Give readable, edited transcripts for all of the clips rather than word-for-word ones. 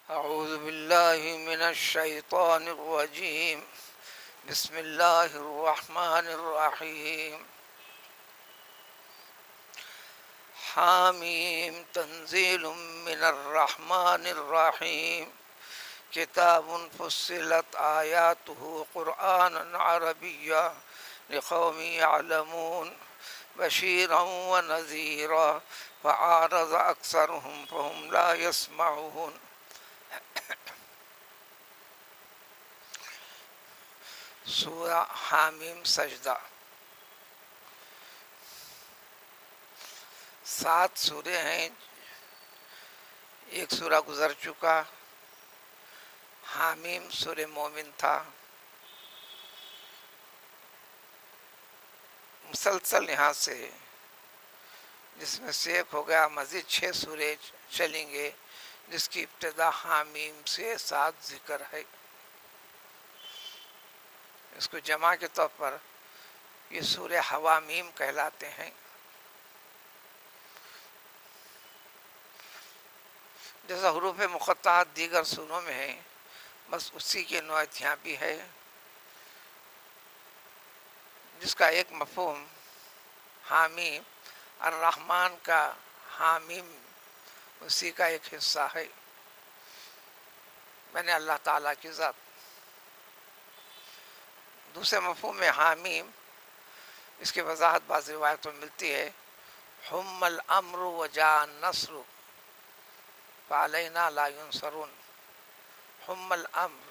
أعوذ بالله من الشيطان الرجيم. بسم الله الرحمن الرحيم. حاميم تنزيل من الرحمن الرحيم. كتاب فصلت آياته قرآنا عربيا لقوم يعلمون بشيرا ونذيرا فأعرض أكثرهم فهم لا يسمعون. سورہ حامیم سجدہ. 7 سورے ہیں. ایک سورہ گزر چکا. حامیم سورہ مومن تھا. مسلسل یہاں سے جس میں سے ایک ہو گیا مزید 6 سورے چلیں گے جس کی ابتدا حامیم سے 7 ذکر ہے. اس کو جمع کے طور پر یہ سورہ حوامیم کہلاتے ہیں. جیسا حروف مقطعات دیگر سوروں میں ہیں بس اسی کی نوعیت یہاں بھی ہے، جس کا ایک مفہوم حامیم الرحمن کا حامیم اسی کا ایک حصہ ہے، یعنی اللہ تعالیٰ کی ذات. دوسرے مفہوم میں حامیم اس کی وضاحت بعض روایتوں میں ملتی ہے. حم الامر وجاء النصر فعلینا لا ینصرون. حم الامر،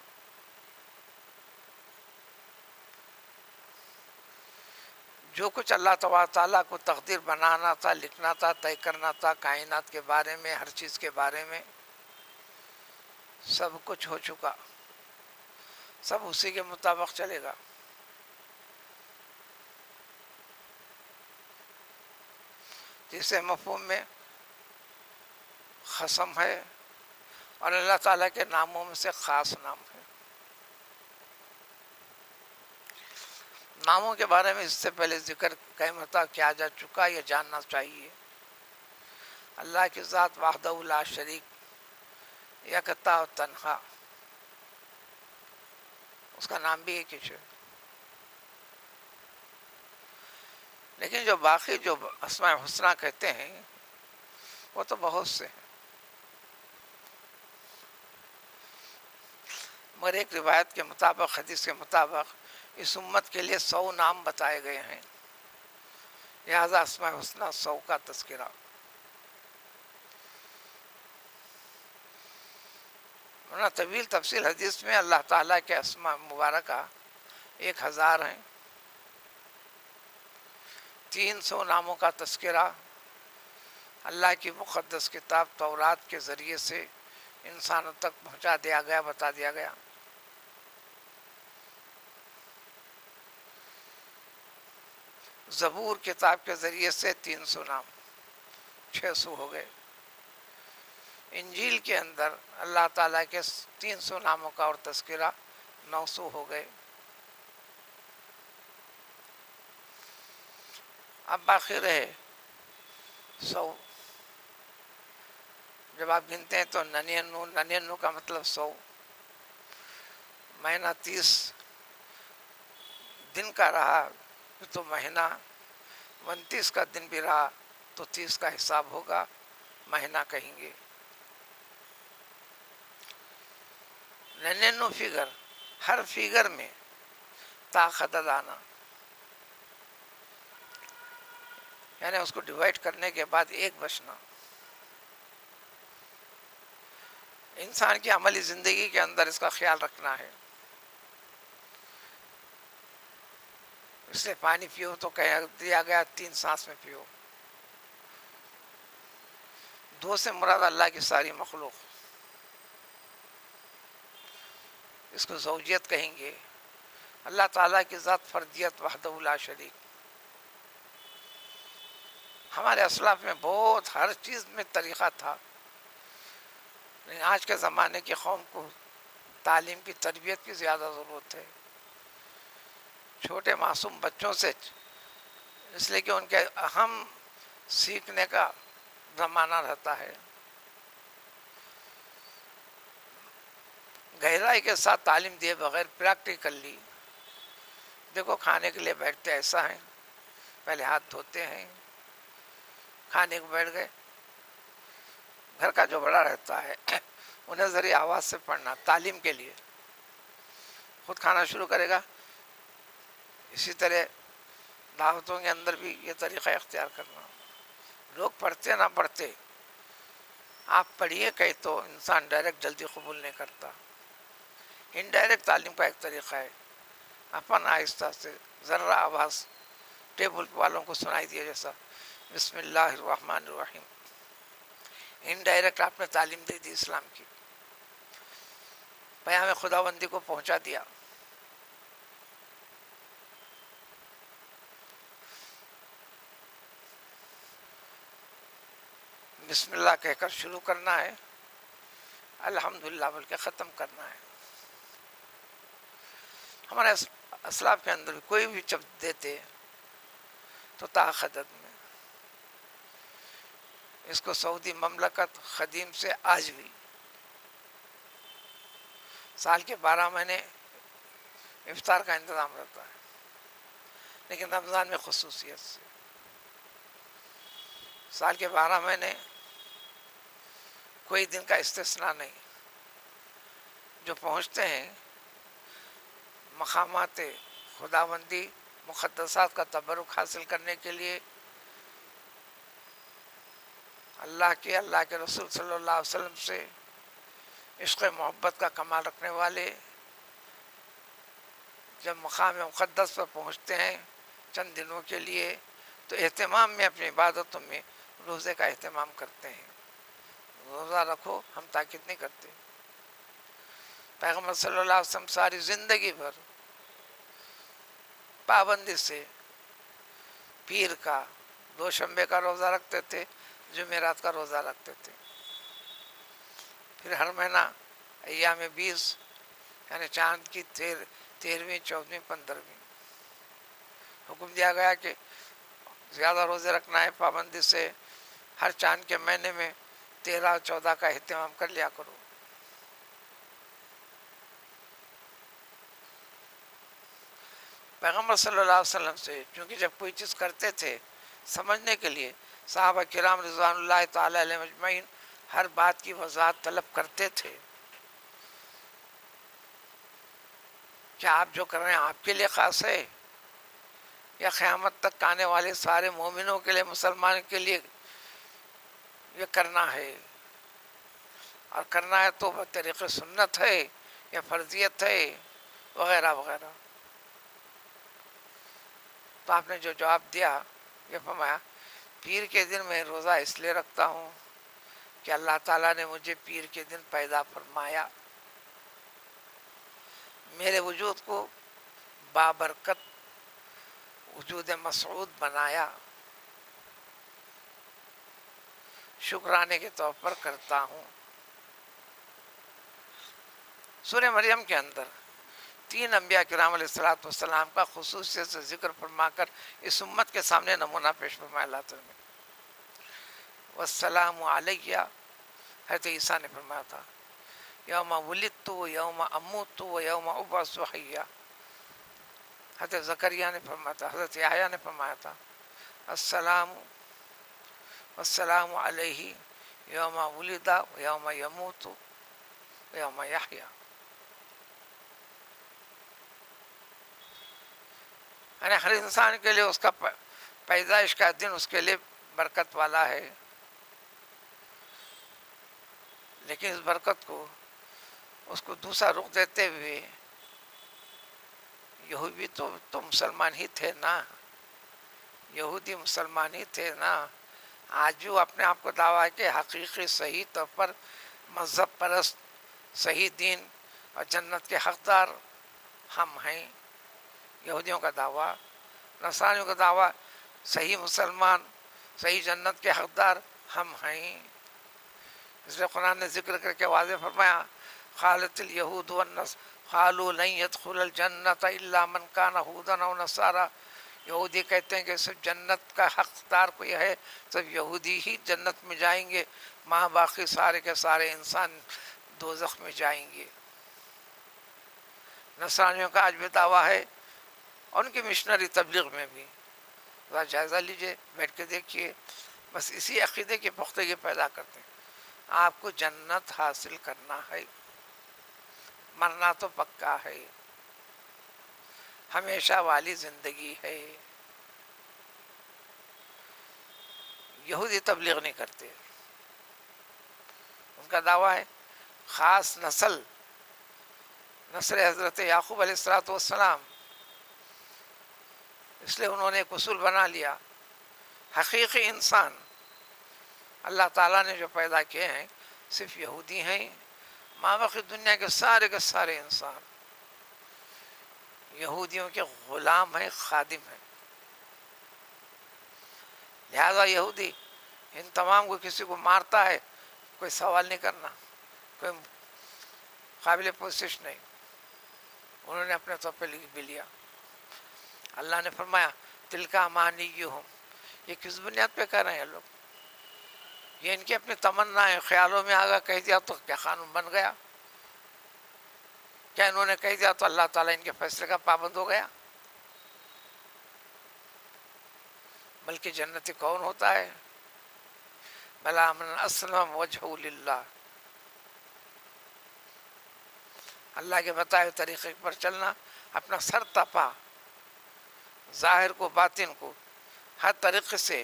جو کچھ اللہ تعالیٰ کو تقدیر بنانا تھا، لکھنا تھا، طے کرنا تھا کائنات کے بارے میں، ہر چیز کے بارے میں، سب کچھ ہو چکا، سب اسی کے مطابق چلے گا. جسے مفہوم میں قسم ہے اور اللہ تعالیٰ کے ناموں میں سے خاص نام ہے. ناموں کے بارے میں اس سے پہلے ذکر کئی مرتبہ کیا جا چکا، یہ جاننا چاہیے. اللہ کی ذات وحدہ لا شریک، یکتا و تنہا، اس کا نام بھی ایک ہی ہے. لیکن جو باقی جو اسماء حسنہ کہتے ہیں وہ تو بہت سے ہیں. مگر ایک روایت کے مطابق، حدیث کے مطابق اس امت کے لیے 100 نام بتائے گئے ہیں، لہذا اسماء حسنہ 100 کا تذکرہ. ورنہ طویل تفصیل حدیث میں اللہ تعالیٰ کے اسماء مبارکہ 1000 ہیں. 300 ناموں کا تذکرہ اللہ کی مقدس کتاب تورات کے ذریعے سے انسانوں تک پہنچا دیا گیا، بتا دیا گیا. زبور کتاب کے ذریعے سے 300 نام، 600 ہو گئے. انجیل کے اندر اللہ تعالیٰ کے 300 ناموں کا اور تذکرہ 900 ہو گئے. اب باقی رہے 100. جب آپ گنتے ہیں تو 99 کا مطلب 100. مہینہ 30 دن کا رہا تو مہینہ 29 کا دن بھی رہا تو 30 کا حساب ہوگا، مہینہ کہیں گے. 99 فگر، ہر فگر میں عدد آنا، یعنی اس کو ڈیوائڈ کرنے کے بعد 1 بچنا. انسان کی عملی زندگی کے اندر اس کا خیال رکھنا ہے. اس لیے پانی پیو تو کہہ دیا گیا 3 سانس میں پیو. 2 سے مراد اللہ کی ساری مخلوق، اس کو زوجیت کہیں گے. اللہ تعالیٰ کی ذات فردیت وحدہ لا شریک. ہمارے اسلاف میں بہت ہر چیز میں طریقہ تھا، لیکن آج کے زمانے کی قوم کو تعلیم کی، تربیت کی زیادہ ضرورت ہے. چھوٹے معصوم بچوں سے، اس لیے کہ ان کے اہم سیکھنے کا زمانہ رہتا ہے. گہرائی کے ساتھ تعلیم دیے بغیر پریکٹیکلی، دیکھو کھانے کے لیے بیٹھتے ایسا ہیں، پہلے ہاتھ دھوتے ہیں، کھانے کو بیٹھ گئے، گھر کا جو بڑا رہتا ہے انہیں ذریعہ آواز سے پڑھنا تعلیم کے لیے، خود کھانا شروع کرے گا. اسی طرح دعوتوں کے اندر بھی یہ طریقہ اختیار کرنا. لوگ پڑھتے نہ پڑھتے، آپ پڑھیے کہیں تو انسان ڈائریکٹ جلدی قبول نہیں کرتا. انڈائریکٹ تعلیم کا ایک طریقہ ہے، اپن آہستہ سے ذرا آواز ٹیبل والوں کو سنائی دیا جیسا بسم اللہ الرحمن الرحیم، انڈائریکٹ آپ نے تعلیم دے دی اسلام کی، پیام خداوندی کو پہنچا دیا. بسم اللہ کہہ کر شروع کرنا ہے، الحمدللہ بول کے ختم کرنا ہے. ہمارے اسلاف کے اندر کوئی بھی جب دیتے تو تاخدت میں، اس کو سعودی مملکت قدیم سے آج بھی سال کے 12 مہینے افطار کا انتظام رہتا ہے، لیکن رمضان میں خصوصیت سے سال کے 12 مہینے کوئی دن کا استثناء نہیں. جو پہنچتے ہیں مقامات خداوندی مقدسات کا تبرک حاصل کرنے کے لیے، اللہ کے رسول صلی اللہ علیہ وسلم سے عشق محبت کا کمال رکھنے والے جب مقام مقدس پر پہنچتے ہیں چند دنوں کے لیے تو اہتمام میں اپنی عبادتوں میں روزے کا اہتمام کرتے ہیں. روزہ رکھو، ہم تاکید نہیں کرتے. پیغمبر صلی اللہ علیہ وسلم ساری زندگی بھر پابندی سے پیر کا، دوشنبے کا روزہ رکھتے تھے، جمعرات کا روزہ رکھتے تھے. پھر ہر مہینہ ایام 20 یعنی چاند کی 13ویں 14ویں 15ویں حکم دیا گیا کہ زیادہ روزے رکھنا ہے پابندی سے، ہر چاند کے مہینے میں 13 اور 14 کا اہتمام کر لیا کرو. پیغمبر صلی اللہ علیہ وسلم سے چونکہ جب کوئی چیز کرتے تھے سمجھنے کے لیے صحابہ کرام رضوان اللہ تعالی علیہ مجمعین ہر بات کی وضاحت طلب کرتے تھے. کیا آپ جو کر رہے ہیں آپ کے لیے خاص ہے یا قیامت تک آنے والے سارے مومنوں کے لیے، مسلمان کے لیے یہ کرنا ہے؟ اور کرنا ہے تو طریق سنت ہے یا فرضیت ہے وغیرہ وغیرہ. تو آپ نے جو جواب دیا یہ فرمایا پیر کے دن میں روزہ اس لیے رکھتا ہوں کہ اللہ تعالیٰ نے مجھے پیر کے دن پیدا فرمایا، میرے وجود کو بابرکت وجود مسعود بنایا، شکرانے کے طور پر کرتا ہوں. سورہ مریم کے اندر 3 انبیاء کرام علیہ الصلوۃ والسلام کا خصوصیت سے ذکر فرما کر اس امت کے سامنے نمونہ پیش فرمایا. اللہ تعالیٰ نے والسلام علیہ، حضرت عیسیٰ نے فرمایا تھا یوم ولدت و یوم اموت و یوم ابعث حیا. حضرت زکریا نے فرمایا تھا، حضرت یحییٰ نے فرمایا تھا والسلام علیہ یوم ولد و یوم یموت و یوم یحیا. یعنی ہر انسان کے لیے اس کا پیدائش کا دن اس کے لیے برکت والا ہے، لیکن اس برکت کو اس کو دوسرا رخ دیتے ہوئے یہودی تو مسلمان ہی تھے نا، یہودی مسلمان ہی تھے نا. آج جو اپنے آپ کو دعویٰ ہے کہ حقیقی صحیح طور پر مذہب پرست، صحیح دین اور جنت کے حقدار ہم ہیں. یہودیوں کا دعویٰ، نصرانیوں کا دعویٰ صحیح مسلمان، صحیح جنت کے حقدار ہم ہیں. اس لیے قرآن نے ذکر کر کے واضح فرمایا قالت الیہود والنصارى قالوا لن يدخل الجنة الا من كان هودا او نصارى. یہودی کہتے ہیں کہ صرف جنت کا حقدار کوئی ہے، صرف یہودی ہی جنت میں جائیں گے، باقی سارے کے سارے انسان دوزخ میں جائیں گے. نصرانیوں کا آج بھی دعویٰ ہے، اور ان کی مشنری تبلیغ میں بھی ذرا جائزہ لیجئے، بیٹھ کے دیکھیے، بس اسی عقیدے کی پختگی پیدا کرتے ہیں۔ آپ کو جنت حاصل کرنا ہے، مرنا تو پکا ہے، ہمیشہ والی زندگی ہے۔ یہودی تبلیغ نہیں کرتے، ان کا دعویٰ ہے خاص نسل حضرت یعقوب علیہ السلام، اس لیے انہوں نے ایک اصول بنا لیا، حقیقی انسان اللہ تعالیٰ نے جو پیدا کیے ہیں صرف یہودی ہیں، مابقی دنیا کے سارے انسان یہودیوں کے غلام ہیں، خادم ہیں۔ لہذا یہودی ان تمام کو کسی کو مارتا ہے، کوئی سوال نہیں کرنا، کوئی قابل پرسش نہیں، انہوں نے اپنے طور پہ لکھ بھی لیا۔ اللہ نے فرمایا تلک امانیہم، یہ کس بنیاد پہ کہہ رہے ہیں لوگ؟ یہ ان کی اپنی تمنا ہے، خیالوں میں آگا کہہ دیا تو کیا قانون بن گیا؟ کیا انہوں نے کہہ دیا تو اللہ تعالیٰ ان کے فیصلے کا پابند ہو گیا؟ بلکہ جنتی کون ہوتا ہے؟ بلا من اسلم وجہہ للہ، اللہ کے بتائے طریقے پر چلنا، اپنا سر تپا، ظاہر کو باطن کو ہر طریقے سے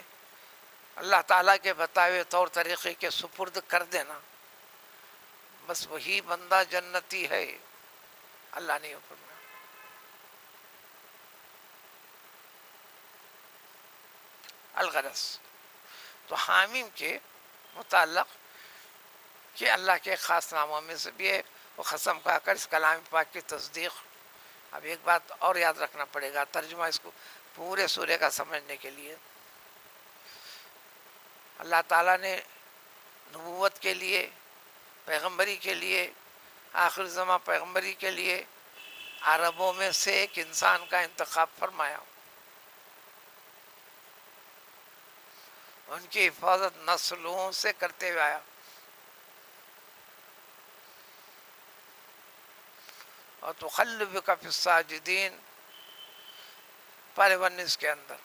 اللہ تعالیٰ کے بتائے ہوئے طور طریقے کے سپرد کر دینا، بس وہی بندہ جنتی ہے۔ اللہ نے فرمایا۔ الغرض تو حامیم کے متعلق کہ اللہ کے خاص ناموں میں سے بھی ہے، وہ قسم کھا کر اس کلام پاک کی تصدیق۔ اب ایک بات اور یاد رکھنا پڑے گا ترجمہ اس کو پورے سورے کا سمجھنے کے لیے، اللہ تعالیٰ نے نبوت کے لیے، پیغمبری کے لیے، آخر زمان پیغمبری کے لیے عربوں میں سے ایک انسان کا انتخاب فرمایا، ان کی حفاظت نسلوں سے کرتے ہوئے آیا، اور تخلبک فی الساجدین پارے 19 کے اندر۔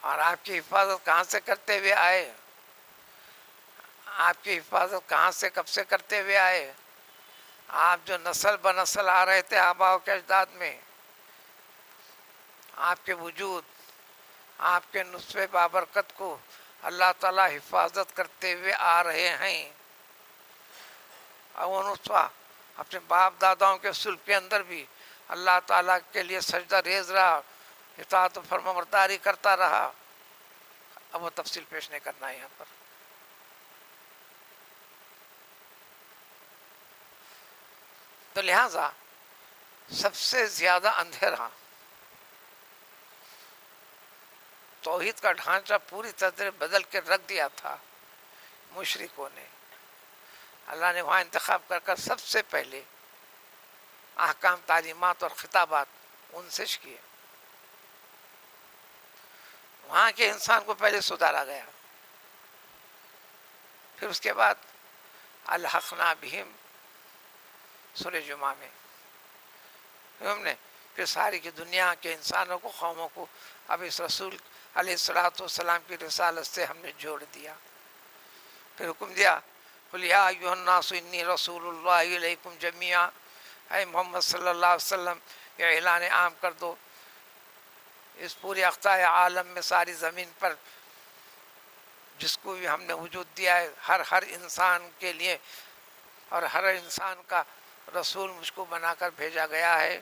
اور آپ کی حفاظت کہاں سے کرتے ہوئے آئے؟ آپ کی حفاظت کہاں سے کب سے کرتے ہوئے آئے؟ آپ جو نسل بنسل آ رہے تھے آباء و کے اجداد میں، آپ کے وجود، آپ کے نطفے بابرکت کو اللہ تعالیٰ حفاظت کرتے ہوئے آ رہے ہیں، اور وہ نطفہ اپنے باپ داداؤں کے سلب کے اندر بھی اللہ تعالیٰ کے لیے سجدہ ریز رہا، اطاعت و فرمانبرداری کرتا رہا۔ اب وہ تفصیل پیش نہیں کرنا ہے یہاں پر۔ تو لہٰذا سب سے زیادہ اندھیرا توحید کا ڈھانچہ پوری طرح بدل کے رکھ دیا تھا مشرکوں نے۔ اللہ نے وہاں انتخاب کر کر سب سے پہلے احکام، تعلیمات اور خطابات ان سے کیے، وہاں کے انسان کو پہلے سدھارا گیا، پھر اس کے بعد الحقنا بہم سورہ جمعہ میں ہم نے پھر ساری کی دنیا کے انسانوں کو، قوموں کو اب اس رسول علیہ السلام کی رسالت سے ہم نے جوڑ دیا۔ پھر حکم دیا قل یا ایھا الناس انی رسول اللہ الیکم جمیعا، اے محمد صلی اللہ علیہ وسلم یہ اعلان عام کر دو اس پورے اقطاع عالم میں، ساری زمین پر جس کو بھی ہم نے وجود دیا ہے، ہر انسان کے لیے، اور ہر انسان کا رسول مجھ کو بنا کر بھیجا گیا ہے۔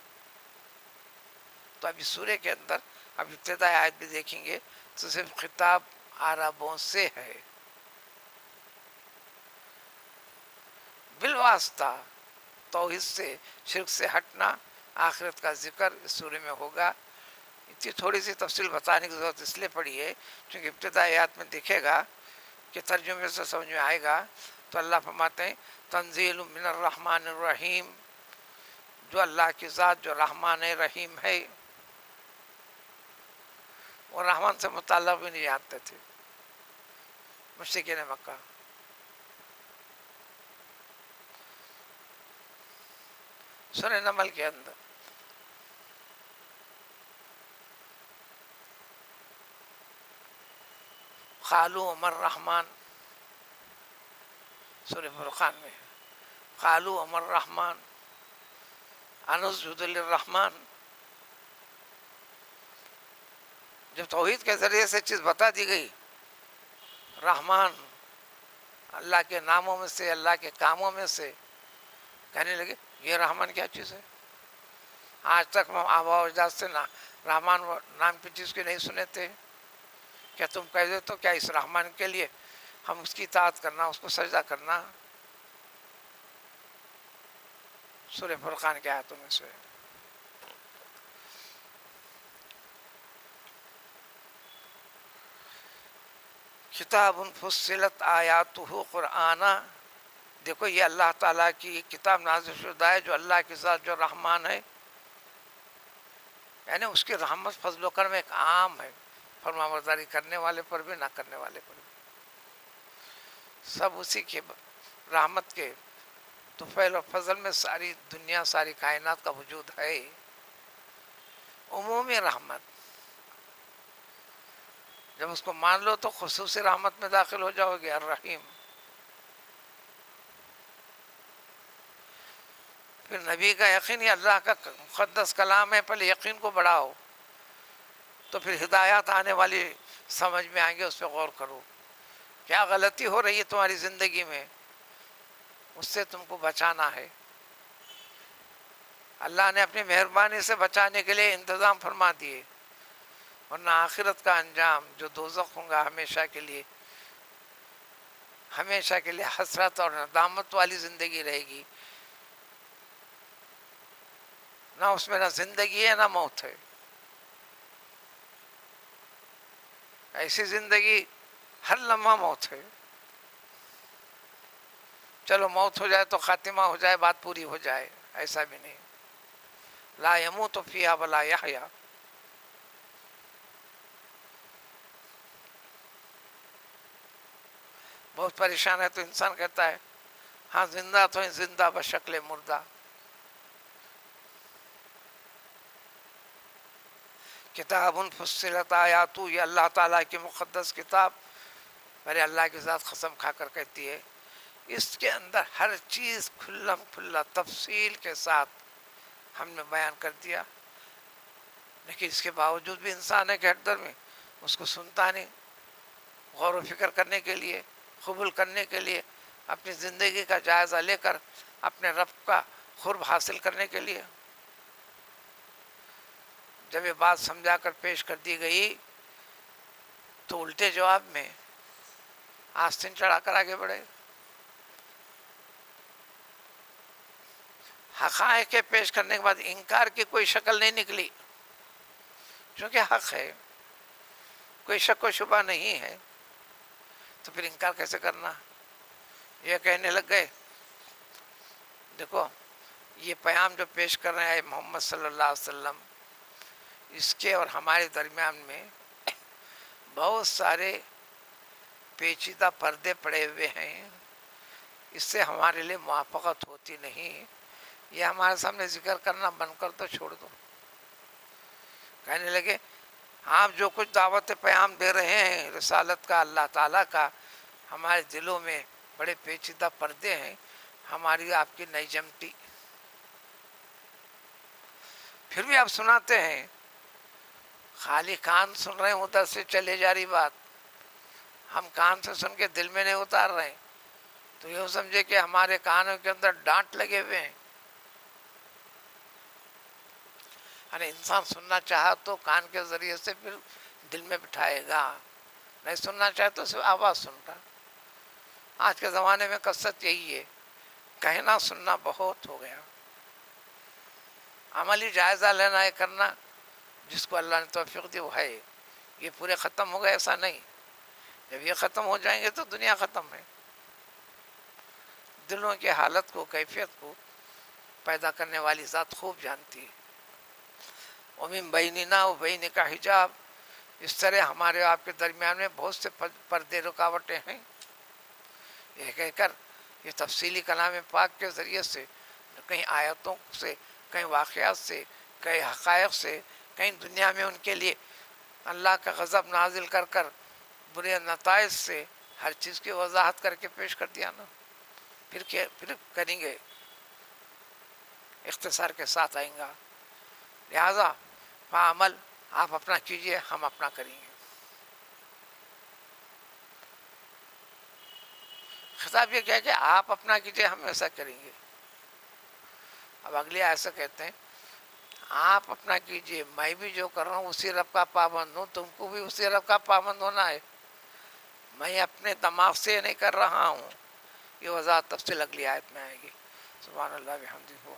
تو اب اس سورے کے اندر اب ابتدائی آیت بھی دیکھیں گے تو صرف خطاب عربوں سے ہے، بالواسطہ توحید سے، شرک سے ہٹنا، آخرت کا ذکر اس سورے میں ہوگا۔ اتنی تھوڑی سی تفصیل بتانے کی ضرورت اس لیے پڑی ہے کیونکہ ابتدائی آیات میں دیکھے گا کہ ترجمے سے سمجھ میں آئے گا تو اللہ فرماتے ہیں تنزیل من الرحمن الرحیم، جو اللہ کی ذات جو رحمان رحیم ہے، وہ رحمان سے متعلق بھی نہیں جانتے تھے مشرکین مکہ۔ سورہ نمل کے اندر قالوا امر رحمان، سورہ فرقان میں قالوا امر رحمان انسجد للرحمن. جب توحید کے ذریعے سے چیز بتا دی گئی، رحمان اللہ کے ناموں میں سے، اللہ کے کاموں میں سے، کہنے لگے یہ رحمان کیا چیز ہے؟ آج تک ہم آبا و اجداد سے رحمان نام کی چیز کے نہیں سنے تھے. کیا تم کہہ دے تو کیا اس رحمان کے لیے ہم اس کی اطاعت کرنا، اس کو سجدہ کرنا؟ سورہ فرقان کے آیتوں میں سے. کتاب فصلت آیاتہ قرآن، دیکھو یہ اللہ تعالیٰ کی کتاب نازل شدہ ہے، جو اللہ کے ساتھ جو رحمان ہے، یعنی اس کی رحمت فضل و کرم ایک عام ہے، فرما برداری کرنے والے پر بھی، نہ کرنے والے پر بھی، سب اسی کے رحمت کے طفیل اور فضل میں ساری دنیا، ساری کائنات کا وجود ہے. عمومی رحمت، جب اس کو مان لو تو خصوصی رحمت میں داخل ہو جاؤ گے. الرحیم. پھر نبی کا یقین، یہ اللہ کا مقدس کلام ہے، پہلے یقین کو بڑھاؤ تو پھر ہدایات آنے والی سمجھ میں آئیں گے. اس پہ غور کرو، کیا غلطی ہو رہی ہے تمہاری زندگی میں، اس سے تم کو بچانا ہے. اللہ نے اپنی مہربانی سے بچانے کے لیے انتظام فرما دیے، ورنہ آخرت کا انجام جو دوزخ ہوں گا ہمیشہ کے لیے، ہمیشہ کے لیے حسرت اور ندامت والی زندگی رہے گی. نہ اس میں نہ زندگی ہے نہ موت ہے. ایسی زندگی ہر لمحہ موت ہے. چلو موت ہو جائے تو خاتمہ ہو جائے، بات پوری ہو جائے، ایسا بھی نہیں. لا يموت فیہا ولا یحیا. بہت پریشان ہے تو انسان کہتا ہے ہاں زندہ تو ہیں، زندہ بشکل مردہ. کتاب فصلت آیاتہ، یہ اللہ تعالیٰ کی مقدس کتاب، میرے اللہ کی ذات قسم کھا کر کہتی ہے، اس کے اندر ہر چیز کھلم کھلا تفصیل کے ساتھ ہم نے بیان کر دیا. لیکن اس کے باوجود بھی انسان ہے کہ ہر در میں اس کو سنتا نہیں، غور و فکر کرنے کے لیے، قبول کرنے کے لیے، اپنی زندگی کا جائزہ لے کر اپنے رب کا قرب حاصل کرنے کے لیے. جب یہ بات سمجھا کر پیش کر دی گئی تو الٹے جواب میں آستین چڑھا کر آگے بڑھے. حقائق کے پیش کرنے کے بعد انکار کی کوئی شکل نہیں نکلی، چونکہ حق ہے، کوئی شک و شبہ نہیں ہے، تو پھر انکار کیسے کرنا؟ یہ کہنے لگ گئے دیکھو یہ پیام جو پیش کر رہے ہیں محمد صلی اللہ علیہ وسلم، اس کے اور ہمارے درمیان میں بہت سارے پیچیدہ پردے پڑے ہوئے ہیں، اس سے ہمارے لیے موافقت ہوتی نہیں. یہ ہمارے سامنے ذکر کرنا بند کر تو چھوڑ دو. کہنے لگے آپ جو کچھ دعوت پیام دے رہے ہیں رسالت کا، اللہ تعالیٰ کا، ہمارے دلوں میں بڑے پیچیدہ پردے ہیں، ہماری آپ کی نہیں جمتی. پھر بھی آپ سناتے ہیں، خالی کان سن رہے ہیں، ادھر سے چلے جا رہی بات، ہم کان سے سن کے دل میں نہیں اتار رہے ہیں، تو یہ سمجھے کہ ہمارے کانوں کے اندر ڈانٹ لگے ہوئے ہیں. یعنی انسان سننا چاہا تو کان کے ذریعے سے پھر دل میں بٹھائے گا، نہیں سننا چاہے تو صرف آواز سنتا. آج کے زمانے میں قصت یہی ہے، کہنا سننا بہت ہو گیا. عملی جائزہ لینا ہے کرنا، جس کو اللہ نے توفیق دی وہ ہے. یہ پورے ختم ہو گئے ایسا نہیں، جب یہ ختم ہو جائیں گے تو دنیا ختم ہے. دلوں کی حالت کو، کیفیت کو پیدا کرنے والی ذات خوب جانتی ہے. وَمِن بَيْنِنَا وَبَيْنِكَ حجاب، اس طرح ہمارے آپ کے درمیان میں بہت سے پردے رکاوٹیں ہیں. یہ کہہ کر یہ تفصیلی کلام پاک کے ذریعے سے کہیں آیتوں سے، کہیں واقعات سے، کہیں حقائق سے، کہیں دنیا میں ان کے لیے اللہ کا غضب نازل کر کر برے نتائج سے ہر چیز کی وضاحت کر کے پیش کر دیا نا. پھر کریں گے، اختصار کے ساتھ آئیں گا. لہذا عمل آپ اپنا کیجئے، ہم اپنا کریں گے. خطاب یہ کیا کہ آپ اپنا کیجئے، ہم ایسا کریں گے. اب اگلے ایسا کہتے ہیں آپ اپنا کیجئے، میں بھی جو کر رہا ہوں اسی رب کا پابند ہوں، تم کو بھی اسی رب کا پابند ہونا ہے. میں اپنے دماغ سے نہیں کر رہا ہوں. یہ وضاحت تفصیل اگلی آیت میں آئے گی. سبحان اللہ بحمدہ.